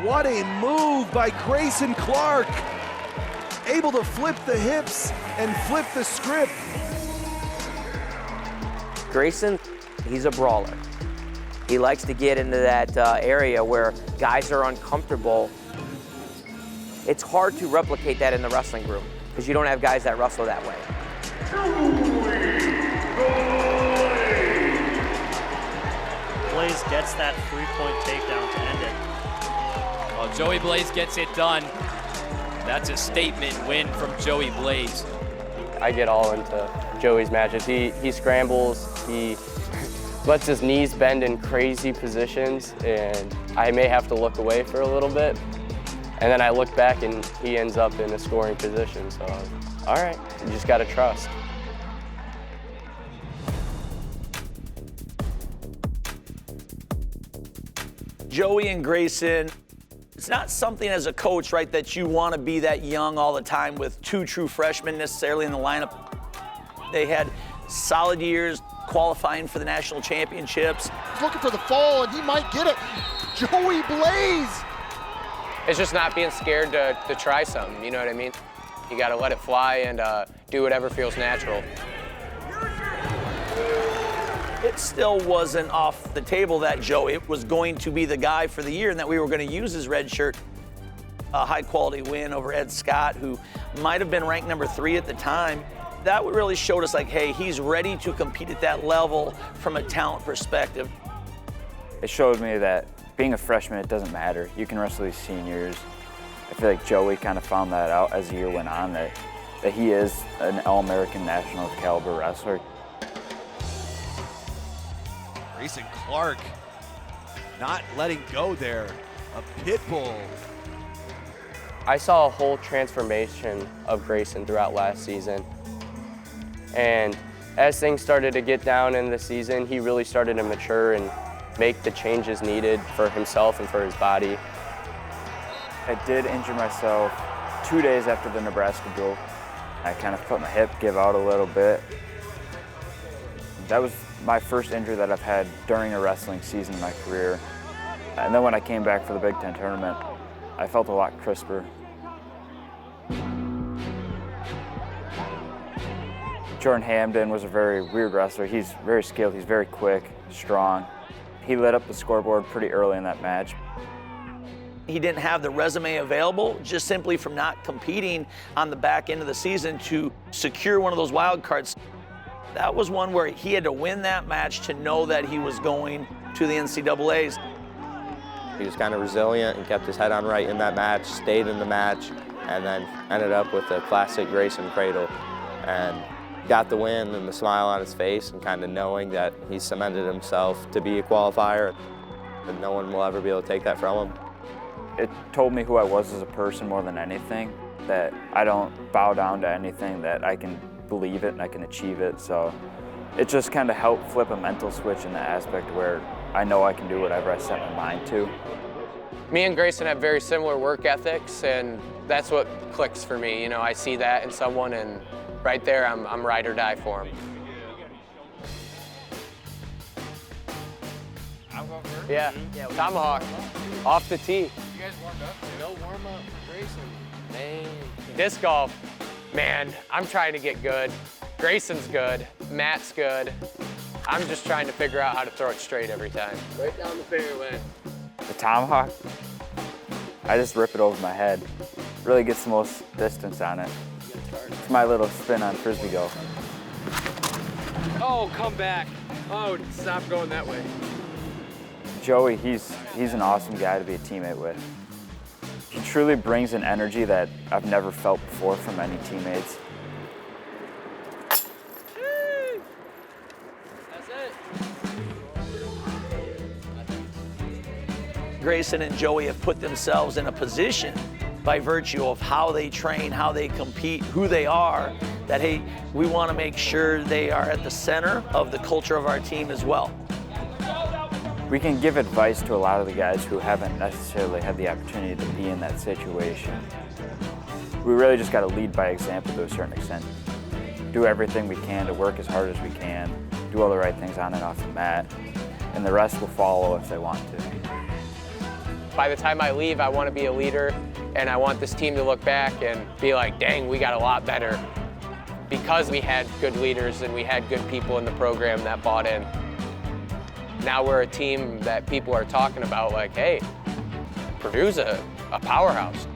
What a move by Grayson Clark. Able to flip the hips and flip the script. Grayson, he's a brawler. He likes to get into that area where guys are uncomfortable. It's hard to replicate that in the wrestling room because you don't have guys that wrestle that way. Blaze gets that three-point takedown to end it. Well, Joey Blaze gets it done. That's a statement win from Joey Blaze. I get all into Joey's matches. He scrambles, he lets his knees bend in crazy positions, and I may have to look away for a little bit. And then I look back and he ends up in a scoring position. So, all right, you just gotta trust. Joey and Grayson, it's not something as a coach, right, that you want to be that young all the time with two true freshmen necessarily in the lineup. They had solid years qualifying for the national championships. He's looking for the fall, and he might get it. Joey Blaze! It's just not being scared to try something, you know what I mean? You gotta let it fly and do whatever feels natural. It still wasn't off the table that Joey was going to be the guy for the year and that we were going to use his red shirt. A high-quality win over Ed Scott, who might have been ranked number 3 at the time. That really showed us, like, hey, he's ready to compete at that level from a talent perspective. It showed me that being a freshman, it doesn't matter. You can wrestle these seniors. I feel like Joey kind of found that out as the year went on, that he is an All-American national caliber wrestler. Grayson Clark not letting go there. A pit bull. I saw a whole transformation of Grayson throughout last season. And as things started to get down in the season, he really started to mature and make the changes needed for himself and for his body. I did injure myself 2 days after the Nebraska duel. I kind of felt my hip give out a little bit. That was my first injury that I've had during a wrestling season in my career. And then when I came back for the Big Ten tournament, I felt a lot crisper. Jordan Hamden was a very weird wrestler. He's very skilled, he's very quick, strong. He lit up the scoreboard pretty early in that match. He didn't have the resume available just simply from not competing on the back end of the season to secure one of those wild cards. That was one where he had to win that match to know that he was going to the NCAAs. He was kind of resilient and kept his head on right in that match, stayed in the match, and then ended up with a classic Grayson cradle. And got the win and the smile on his face and kind of knowing that he cemented himself to be a qualifier and no one will ever be able to take that from him. It told me who I was as a person more than anything, that I don't bow down to anything, that I can believe it and I can achieve it. So it just kind of helped flip a mental switch in the aspect where I know I can do whatever I set my mind to. Me and Grayson have very similar work ethics, and that's what clicks for me. You know, I see that in someone, and right there, I'm ride or die for him. Yeah, tomahawk, off the tee. You guys warmed up? No warm-up for Grayson. Man. Disc golf, man, I'm trying to get good. Grayson's good, Matt's good. I'm just trying to figure out how to throw it straight every time. Right down the fairway. The tomahawk, I just rip it over my head. Really gets the most distance on it. It's my little spin on Frisbee golf. Oh, come back. Oh, stop going that way. Joey, he's an awesome guy to be a teammate with. He truly brings an energy that I've never felt before from any teammates. That's it. Grayson and Joey have put themselves in a position by virtue of how they train, how they compete, who they are, that, hey, we want to make sure they are at the center of the culture of our team as well. We can give advice to a lot of the guys who haven't necessarily had the opportunity to be in that situation. We really just got to lead by example to a certain extent. Do everything we can to work as hard as we can, do all the right things on and off the mat, and the rest will follow if they want to. By the time I leave, I want to be a leader, and I want this team to look back and be like, dang, we got a lot better because we had good leaders and we had good people in the program that bought in. Now we're a team that people are talking about like, hey, Purdue's a powerhouse.